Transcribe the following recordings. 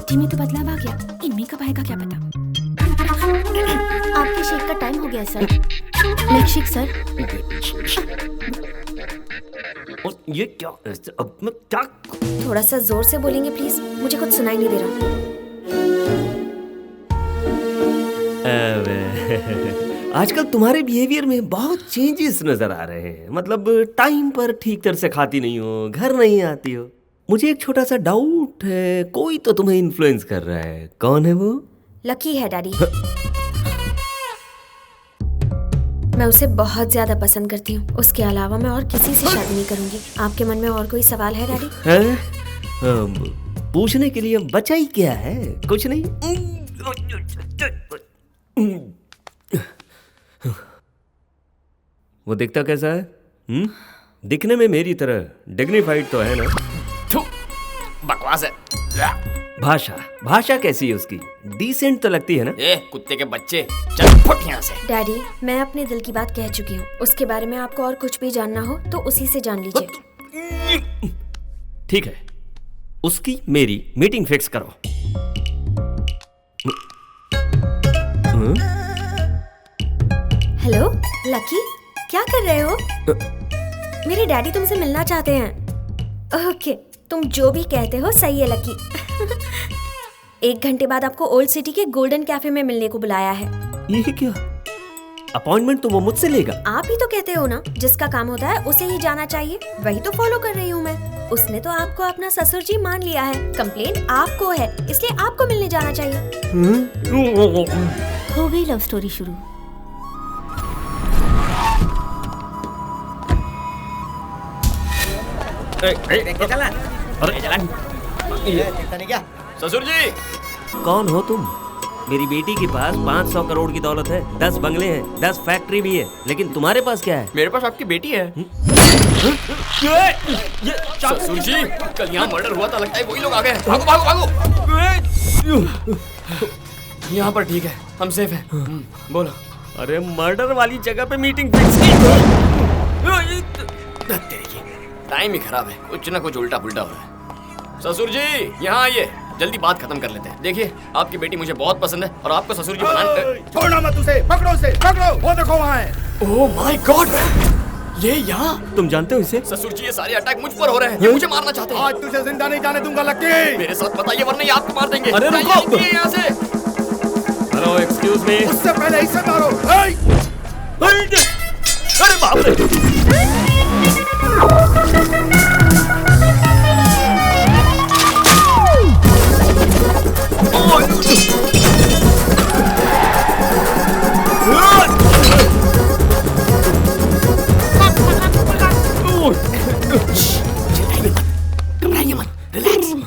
Party में तो बदलाव आ गया, इनमें कब आएगा क्या पता। आपके शेक का टाइम हो गया सर। Milk shake sir. और ये क्या, अब मैं क्या? थोड़ा सा जोर से बोलेंगे प्लीज, मुझे कुछ सुनाई नहीं दे रहा। आजकल तुम्हारे बिहेवियर में बहुत चेंजेस नजर आ रहे हैं। मतलब टाइम पर ठीक तरह से खाती नहीं हो, घर नहीं आती हो। मुझे एक छोटा सा डाउट है, कोई तो तुम्हें इन्फ्लुएंस कर रहा है। कौन है वो? लकी है डैडी। मैं उसे बहुत ज्यादा पसंद करती हूँ। उसके अलावा मैं और किसी से शादी नहीं करूंगी। आपके मन में और कोई सवाल है डैडी? पूछने के लिए बचा ही क्या है? कुछ नहीं। वो दिखता कैसा है? दिखने में मेरी तरह डिग्निफाइड तो है ना? बकवास है। भाषा कैसी है उसकी? डिसेंट तो लगती है ना? कुत्ते के बच्चे, चल फुट यहाँ से। डैडी, मैं अपने दिल की बात कह चुकी हूँ। उसके बारे में आपको और कुछ भी जानना हो तो उसी से जान लीजिए। ठीक है, उसकी मेरी मीटिंग फिक्स करो। हेलो लकी, क्या कर रहे हो? मेरे डैडी तुमसे मिलना चाहते हैं। ओके, तुम जो भी कहते हो सही है लकी। 1 घंटे बाद आपको ओल्ड सिटी के गोल्डन कैफे में मिलने को बुलाया है। ये क्या? अपॉइंटमेंट तो वो मुझसे लेगा। आप ही तो कहते हो ना, जिसका काम होता है उसे ही जाना चाहिए। वही तो फॉलो कर रही हूँ मैं। उसने तो आपको अपना ससुर जी मान लिया है। कंप्लेंट आपको है, इसलिए आपको मिलने जाना चाहिए। हो गई लव स्टोरी शुरू। चला। अरे क्या? ससुर जी। कौन हो तुम? मेरी बेटी के पास 500 करोड़ की दौलत है, 10 बंगले हैं, 10 फैक्ट्री भी है, लेकिन तुम्हारे पास क्या है? मेरे पास आपकी बेटी है। ससुर जी, कल यहाँ मर्डर हुआ था, लगता है वही लोग आ गए। भागो भागो भागो। यहाँ पर ठीक है, हम सेफ हैं। बोलो। अरे मर्डर वाली जगह पे मीटिंग फिक्स की। टाइम ही खराब है, कुछ ना कुछ उल्टा पुल्टा हो रहा है। ससुर जी यहाँ आइए, जल्दी बात खत्म कर लेते हैं। देखिए, आपकी बेटी मुझे बहुत पसंद है और आपको ससुर जी बनाने। छोड़ना मत उसे, पकड़ो उसे, पकड़ो। वो देखो वहाँ है। ओह माय गॉड, ये यहाँ? तुम जानते हो इसे? ससुर जी, ये सारे अटैक मुझ पर हो रहे हैं। ये मुझे मारना चाहते हैं। आज तुझे जिंदा नहीं जाने दूंगा लकी। मेरे साथ बताइए, वरना ये आपको मार देंगे। अरे रुको। यहाँ से। Hello, excuse me. उससे पहले इसे मारो। अरे बाप रे।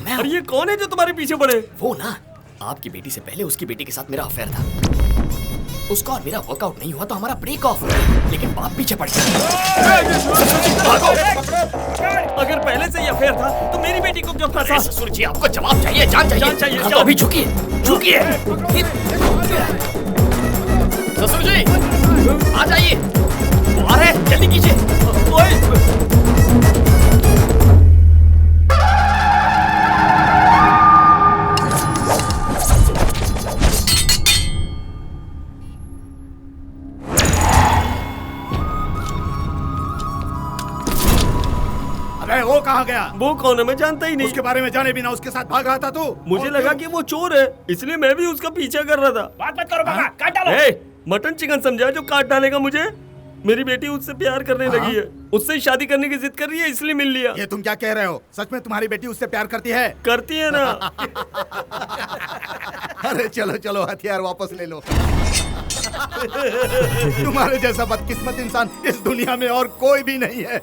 अरे ये कौन है जो तुम्हारे पीछे पड़े? वो ना, आपकी बेटी से पहले उसकी बेटी के साथ मेरा अफेयर था। उसका और मेरा वर्कआउट नहीं हुआ तो हमारा ब्रेक ऑफ, लेकिन बाप पीछे पड़ गया। अगर पहले से ही अफेयर था तो मेरी बेटी को क्यों फंसा? ससुर जी, आपको जवाब चाहिए, जान चाहिए। जान चाहिए, हाँ, तो अभी झुकिए, झुकिए। ससुर जी, आ जाइए। वो आ रहे हैं, जल्दी कीजिए। वो कहाँ गया? वो कौन है? मैं जानता ही नहीं। उसके बारे में जाने बिना उसके साथ भाग रहा था तू? मुझे लगा कि वो चोर है, इसलिए मैं भी उसका पीछा कर रहा था। बात मत करो बाबा, काट डालो। मटन चिकन समझा जो काट डालेगा मुझे? मेरी बेटी उससे प्यार करने लगी है, उससे ही शादी करने की जिद कर रही है, इसलिए मिल लिया। ये तुम क्या कह रहे हो? सच में तुम्हारी बेटी उससे प्यार करती है? करती है ना। अरे चलो चलो, हथियार वापस ले लो। तुम्हारे जैसा बदकिस्मत इंसान इस दुनिया में और कोई भी नहीं है।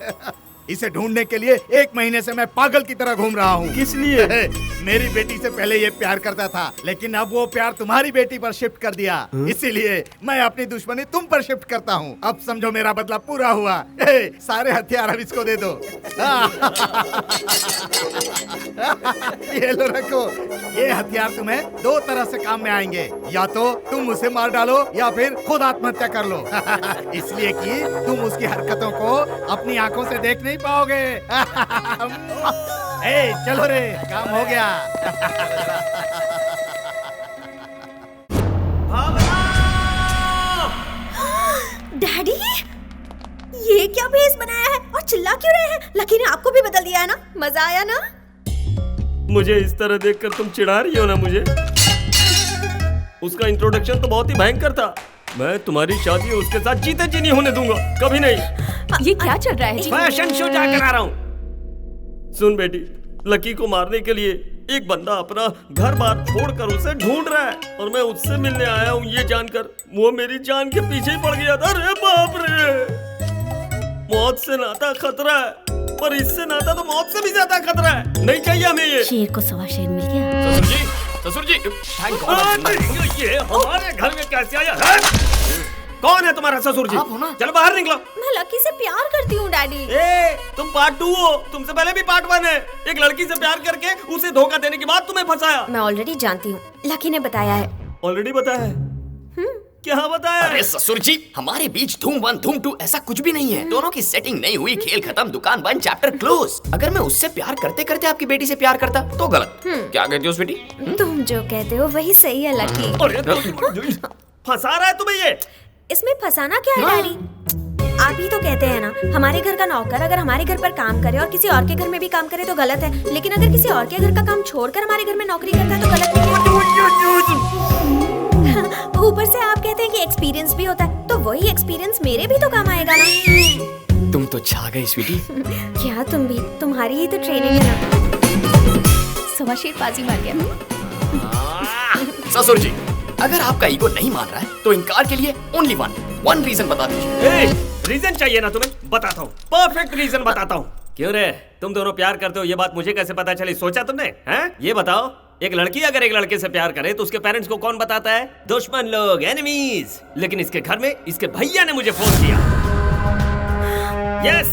इसे ढूंढने के लिए 1 महीने से मैं पागल की तरह घूम रहा हूँ। किस लिए? मेरी बेटी से पहले ये प्यार करता था, लेकिन अब वो प्यार तुम्हारी बेटी पर शिफ्ट कर दिया। इसीलिए मैं अपनी दुश्मनी तुम पर शिफ्ट करता हूँ। अब समझो मेरा बदला पूरा हुआ। सारे हथियार अब इसको दे दो। ये लो रखो। ये हथियार तुम्हें 2 तरह से काम में आएंगे। या तो तुम उसे मार डालो या फिर खुद आत्महत्या कर लो। इसलिए कि तुम उसकी हरकतों को अपनी आंखों से देख नहीं पाओगे। चलो रे, काम हो गया। डैडी, ये क्या भेस बनाया है और चिल्ला क्यों रहे हैं? लकी ने आपको भी बदल दिया है ना? मजा आया ना? मुझे इस तरह देखकर तुम चिढ़ा रही हो ना मुझे? उसका इंट्रोडक्शन तो बहुत ही भयंकर था। मैं तुम्हारी शादी उसके साथ जीते जी नहीं होने दूंगा, कभी नहीं। ये क्या चल रहा है जी? फैशन शो जाकर आ रहा हूँ। सुन बेटी, लकी को मारने के लिए एक बंदा अपना घर बार छोड़कर उसे ढूंढ रहा है और मैं उससे मिलने आया हूँ ये जानकर वो मेरी जान के पीछे ही पड़ गया था। अरे बाप रे, मौत से नाता खतरा है, पर इससे नाता तो मौत से भी ज्यादा खतरा है। नहीं चाहिए हमें ये। शेर को सवा शेर मिल गया। ससुर जी, थैंक गॉड। ये हमारे घर में कैसे आया है? कौन है तुम्हारा ससुर जी? आप हो ना? चलो बाहर निकलो। मैं लकी से प्यार करती हूँ डैडी। तुम पार्ट 2 हो, तुमसे पहले भी पार्ट 1 है। एक लड़की से प्यार करके उसे धोखा देने के बाद तुम्हें फंसाया। मैं ऑलरेडी जानती हूँ, लकी ने बताया है। ऑलरेडी बताया है? क्या बताया? अरे ससुर जी, हमारे बीच धूम 1 धूम 2 ऐसा कुछ भी नहीं है। दोनों की सेटिंग नहीं हुई, खेल खत्म, दुकान बंद, चैप्टर क्लोज। अगर मैं उससे प्यार करते करते आपकी बेटी से प्यार करता तो गलत। क्या कहती हो उस बेटी? तुम जो कहते हो वही सही है लकी। फंसा रहा है तुम्हें ये? इसमें फंसाना क्या है डैडी? आप ही तो कहते हैं ना, हमारे घर का नौकर अगर हमारे घर पर काम करे और किसी और के घर में भी काम करे तो गलत है, लेकिन अगर किसी और के घर का काम छोड़कर हमारे घर में नौकरी करता है तो गलत नहीं है। ऊपर से आप कहते हैं कि एक्सपीरियंस भी होता है, तो वही एक्सपीरियंस मेरे भी तो काम आएगा ना। तुम तो छा गई स्वीटी। क्या तुम भी? तुम्हारी ही तो ट्रेनिंग है ना। सवा शेर बाजी मार गया। ससुर जी, अगर आपका ईगो नहीं मान रहा है तो इनकार के लिए ओनली वन रीजन बता दीजिए। रीजन चाहिए ना तुम्हें? बताता हूँ, परफेक्ट रीजन बताता हूँ। क्यों रे, तुम दोनों प्यार करते हो ये बात मुझे कैसे पता चली? सोचा तुमने? हैं? ये बताओ, एक लड़की अगर एक लड़के से प्यार करे तो उसके पेरेंट्स को कौन बताता है? दुश्मन लोग, एनिमीज। लेकिन इसके घर में इसके भैया ने मुझे फोन किया। यस,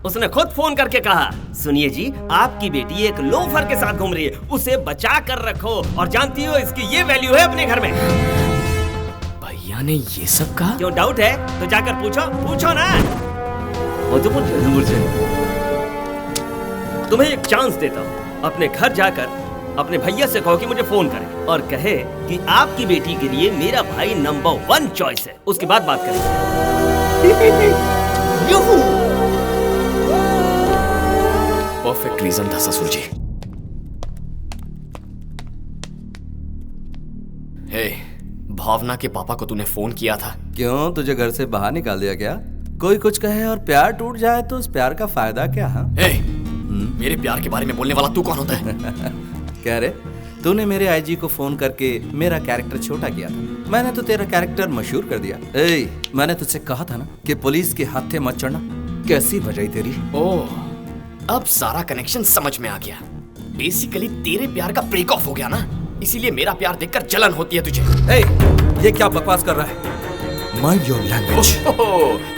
उसने खुद फोन करके कहा, सुनिए जी, आपकी बेटी एक लोफर के साथ घूम रही है, उसे बचा कर रखो। और जानती हो इसकी ये वैल्यू है अपने घर में। भैया ने ये सब कहा? क्यों डाउट है तो जाकर पूछो ना। वो तो मुझे तुम्हें एक चांस देता हूँ, अपने घर जाकर अपने भैया से कहो कि मुझे फोन करे और कहे कि आपकी बेटी के लिए मेरा भाई नंबर 1 चॉइस है। उसके बाद बात करेंगे। परफेक्ट रीजन था ससुर जी। हे, भावना के पापा को तूने फोन किया था? क्यों, तुझे घर से बाहर निकाल दिया क्या? कोई कुछ कहे और प्यार टूट जाए तो उस प्यार का फायदा क्या? हे, मेरे प्यार के बारे में बोलने वाला तू कौन होता है? कह रहे, तूने मेरे आईजी को फोन करके मेरा कैरेक्टर छोटा किया था, मैंने तो तेरा कैरेक्टर मशहूर कर दिया। मैंने तुझसे कहा था ना कि पुलिस के हाथे मत चढ़ना। कैसी बजाई तेरी। ओह, अब सारा कनेक्शन समझ में आ गया। बेसिकली तेरे प्यार का ब्रेक ऑफ हो गया ना, इसीलिए मेरा प्यार देखकर जलन होती है तुझे। ये क्या बकवास कर रहा है? Mind your language.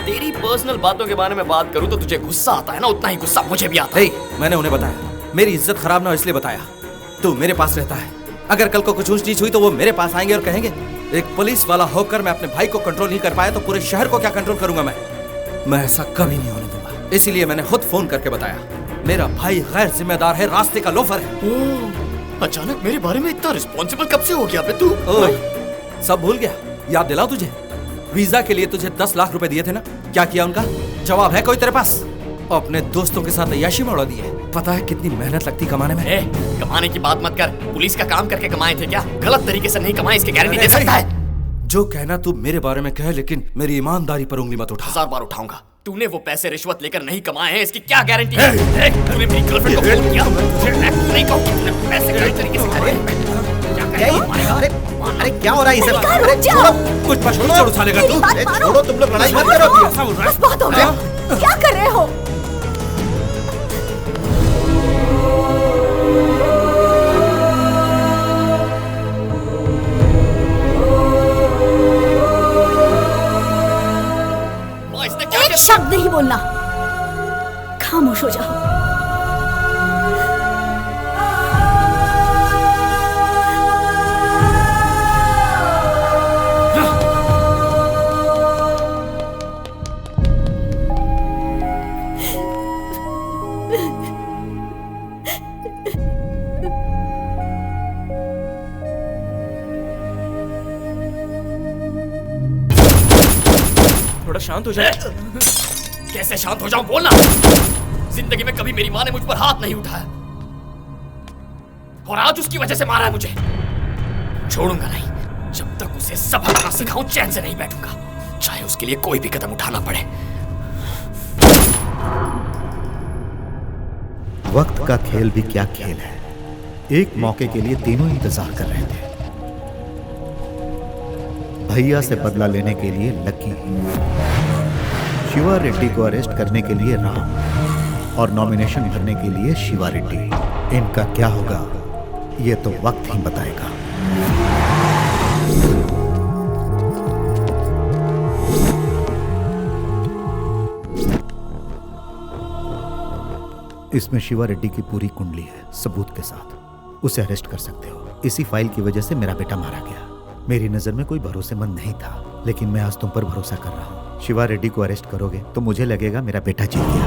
तेरी पर्सनल बातों के बारे में बात करूं तो तुझे गुस्सा आता है ना, उतना ही गुस्सा मुझे भी आता है। मैंने उन्हें बताया, मेरी इज्जत खराब ना हो इसलिए बताया। तू मेरे पास रहता है, अगर कल को कुछ ऊंच नीच हुई तो वो मेरे पास आएंगे और कहेंगे एक पुलिस वाला होकर मैं अपने भाई को कंट्रोल नहीं कर पाया तो पूरे शहर को क्या कंट्रोल करूंगा मैं ऐसा कभी नहीं होने दूंगा। इसीलिए मैंने खुद फोन करके बताया, मेरा भाई गैर जिम्मेदार है, रास्ते का लोफर है। अचानक मेरे बारे में इतना रिस्पॉन्सिबल कब से हो गया बे तू? सब भूल गया? याद दिलाऊं तुझे? वीजा के लिए तुझे 10 लाख रुपए दिए थे ना, क्या किया उनका? जवाब है कोई तेरे पास? अपने दोस्तों के साथ अय्याशी में उड़ा दिए। पता है कितनी मेहनत लगती कमाने में? कमाने की बात मत कर, पुलिस का काम करके कमाए थे क्या? गलत तरीके से नहीं कमाए, इसकी गारंटी दे सकता है? जो कहना तू मेरे बारे में कह, लेकिन मेरी ईमानदारी पर उंगली मत उठा। 1000 बार उठाऊंगा। तूने वो पैसे रिश्वत लेकर नहीं कमाए हैं, इसकी क्या गारंटी है? तूने मेरी गर्लफ्रेंड को फोन किया, नहीं कहूं कि तूने पैसे किस तरीके से अरे अरे क्या हो रहा है इसे? अरे छोड़ो, कुछ पछोड़ उछाले कर तू। छोड़ो, तुम लोग लड़ाई मत करो। बस बहुत हो गया, क्या कर रहे हो? एक शब्द नहीं बोलना, खामोश हो जाओ। थोड़ा शांत हो जाए। कैसे शांत हो जाऊं, बोलना। जिंदगी में कभी मेरी माँ ने मुझ पर हाथ नहीं उठाया और आज उसकी वजह से मारा है मुझे। छोड़ूंगा नहीं, जब तक उसे सबक ना सिखाऊं चैन से नहीं बैठूंगा, चाहे उसके लिए कोई भी कदम उठाना पड़े। वक्त का खेल भी क्या खेल है। एक मौके के लिए तीनों इंतजार कर रहे थे। भैया से बदला लेने के लिए लकी, शिवा रेड्डी को अरेस्ट करने के लिए राम और नॉमिनेशन भरने के लिए शिवा रेड्डी। इनका क्या होगा ये तो वक्त ही बताएगा। इसमें शिवा रेड्डी की पूरी कुंडली है, सबूत के साथ। उसे अरेस्ट कर सकते हो। इसी फाइल की वजह से मेरा बेटा मारा गया। मेरी नजर में कोई भरोसेमंद नहीं था, लेकिन मैं आज तुम पर भरोसा कर रहा हूँ। शिवा रेड्डी को अरेस्ट करोगे तो मुझे लगेगा मेरा बेटा जीत गया।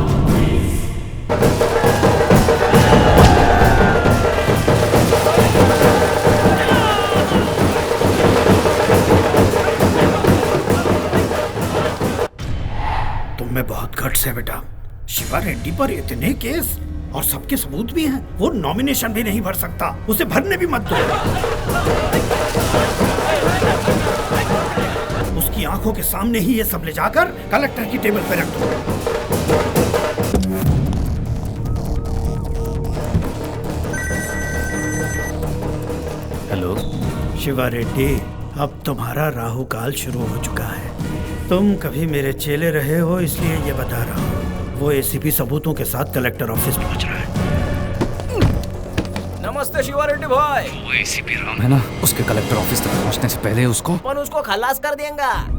तुम में बहुत गट्स है बेटा। शिवा रेड्डी पर इतने केस और सबके सबूत भी हैं। वो नॉमिनेशन भी नहीं भर सकता, उसे भरने भी मत दो। उसकी आंखों के सामने ही ये सब ले जाकर कलेक्टर की टेबल पर रख दो। हेलो शिवा रेड्डी, अब तुम्हारा राहु काल शुरू हो चुका है। तुम कभी मेरे चेले रहे हो, इसलिए ये बता रहा हूँ। वो एसीपी सबूतों के साथ कलेक्टर ऑफिस पहुंच रहा है। नमस्ते शिवा रेड्डी भाई। वो एसीपी राम है ना, उसके कलेक्टर ऑफिस तक पहुंचने से पहले उसको खलास कर देंगे।